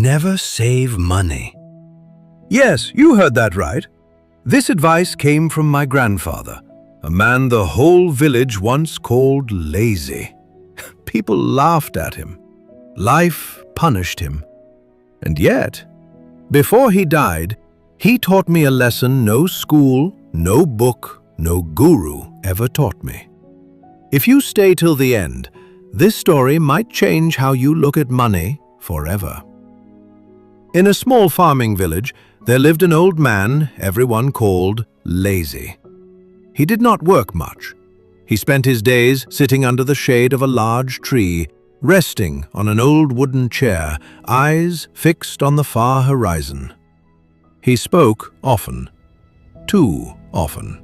Never save money. Yes, you heard that right. This advice came from my grandfather, a man the whole village once called lazy. People laughed at him. Life punished him. And yet, before he died, he taught me a lesson no school, no book, no guru ever taught me. If you stay till the end, this story might change how you look at money forever. In a small farming village, there lived an old man everyone called lazy. He did not work much. He spent his days sitting under the shade of a large tree, resting on an old wooden chair, eyes fixed on the far horizon. He spoke often, too often.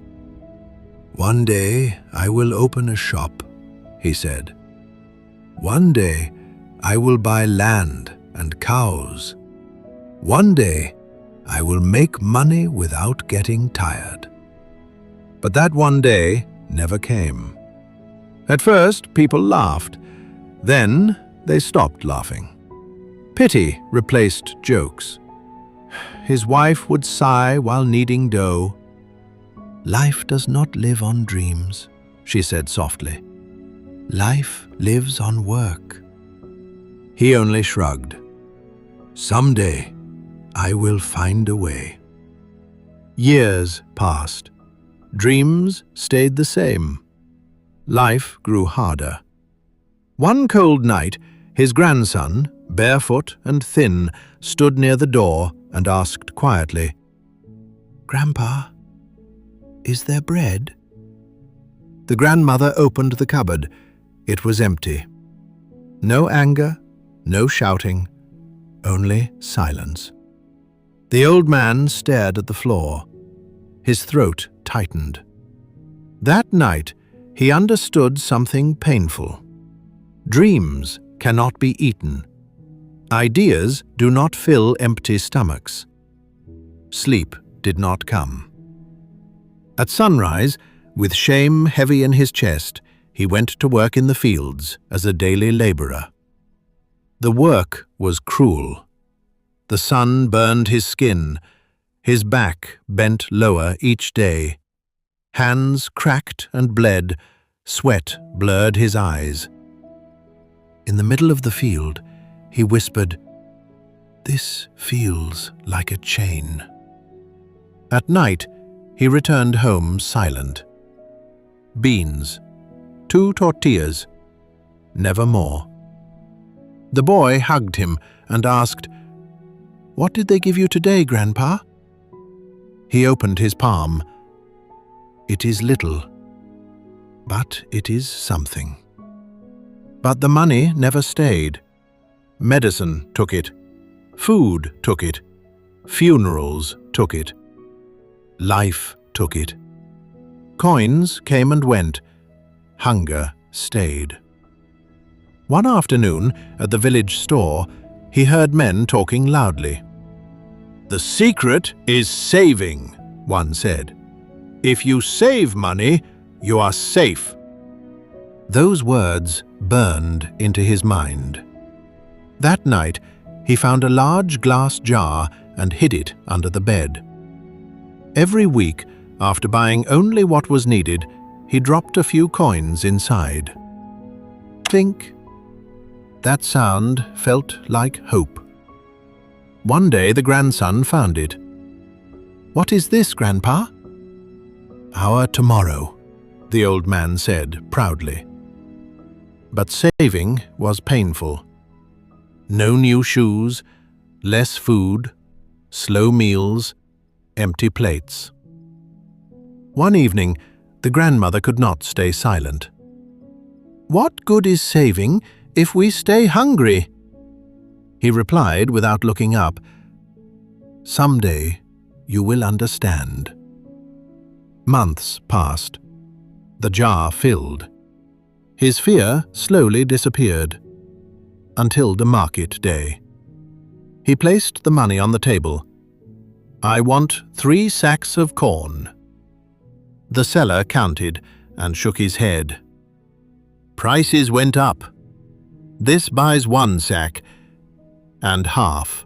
"One day I will open a shop," he said. "One day I will buy land and cows. One day I will make money without getting tired." But that one day never came. At first, people laughed. Then they stopped laughing. Pity replaced jokes. His wife would sigh while kneading dough. "Life does not live on dreams," she said softly. "Life lives on work." He only shrugged. "Someday I will find a way." Years passed. Dreams stayed the same. Life grew harder. One cold night, his grandson, barefoot and thin, stood near the door and asked quietly, "Grandpa, is there bread?" The grandmother opened the cupboard. It was empty. No anger, no shouting, only silence. The old man stared at the floor. His throat tightened. That night, he understood something painful. Dreams cannot be eaten. Ideas do not fill empty stomachs. Sleep did not come. At sunrise, with shame heavy in his chest, he went to work in the fields as a daily laborer. The work was cruel. The sun burned his skin. His back bent lower each day. Hands cracked and bled. Sweat blurred his eyes. In the middle of the field, he whispered, "This feels like a chain." At night, he returned home silent. Beans, 2 tortillas, never more. The boy hugged him and asked, "What did they give you today, Grandpa?" He opened his palm. "It is little, but it is something." But the money never stayed. Medicine took it. Food took it. Funerals took it. Life took it. Coins came and went. Hunger stayed. One afternoon, at the village store, he heard men talking loudly. "The secret is saving," one said. "If you save money, you are safe." Those words burned into his mind. That night, he found a large glass jar and hid it under the bed. Every week, after buying only what was needed, he dropped a few coins inside. Clink. That sound felt like hope. One day the grandson found it. "What is this, Grandpa?" "Our tomorrow," the old man said proudly. But saving was painful. No new shoes, less food, slow meals, empty plates. One evening, the grandmother could not stay silent. "What good is saving if we stay hungry?" He replied without looking up, "Someday you will understand." Months passed. The jar filled. His fear slowly disappeared, until the market day. He placed the money on the table. "I want 3 sacks of corn." The seller counted and shook his head. "Prices went up. This buys 1 sack, and half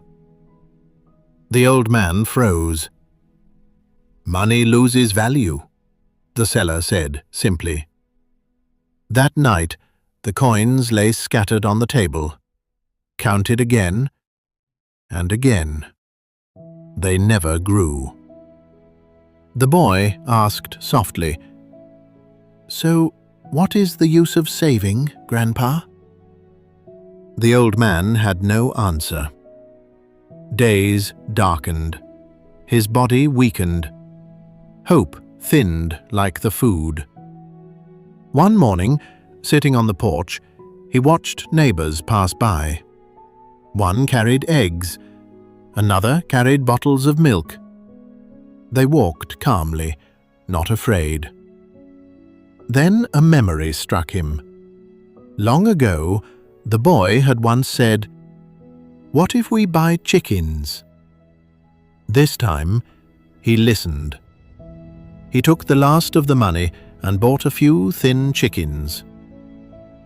The old man froze. "Money loses value," the seller said simply. That night, the coins lay scattered on the table, counted again and again. They never grew. The boy asked softly, "So, what is the use of saving, Grandpa?" The old man had no answer. Days darkened. His body weakened. Hope thinned like the food. One morning, sitting on the porch, he watched neighbors pass by. One carried eggs. Another carried bottles of milk. They walked calmly, not afraid. Then a memory struck him. Long ago, the boy had once said, "What if we buy chickens?" This time, he listened. He took the last of the money and bought a few thin chickens.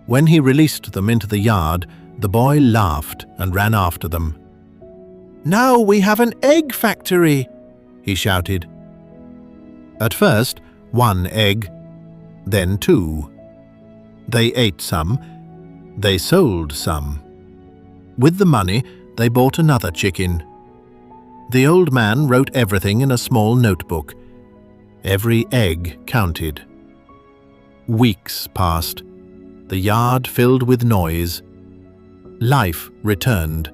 When he released them into the yard, the boy laughed and ran after them. "Now we have an egg factory!" he shouted. At first, one egg, then two. They ate some. They sold some. With the money, they bought another chicken. The old man wrote everything in a small notebook. Every egg counted. Weeks passed. The yard filled with noise. Life returned.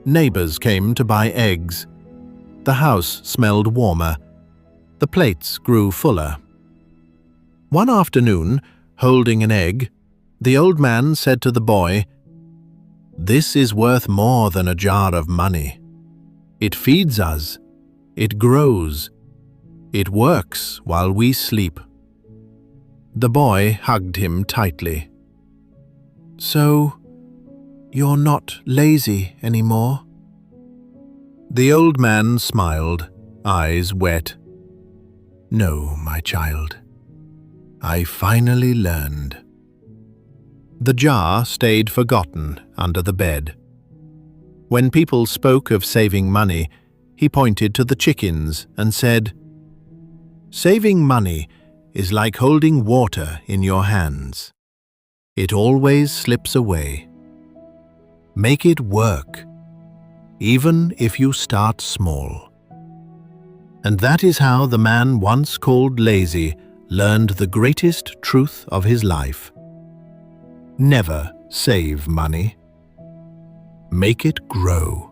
Neighbors came to buy eggs. The house smelled warmer. The plates grew fuller. One afternoon, holding an egg, the old man said to the boy, "This is worth more than a jar of money. It feeds us. It grows. It works while we sleep." The boy hugged him tightly. "So, you're not lazy anymore?" The old man smiled, eyes wet. "No, my child. I finally learned." The jar stayed forgotten under the bed. When people spoke of saving money, he pointed to the chickens and said, "Saving money is like holding water in your hands. It always slips away. Make it work, even if you start small." And that is how the man once called lazy learned the greatest truth of his life. Never save money. Make it grow.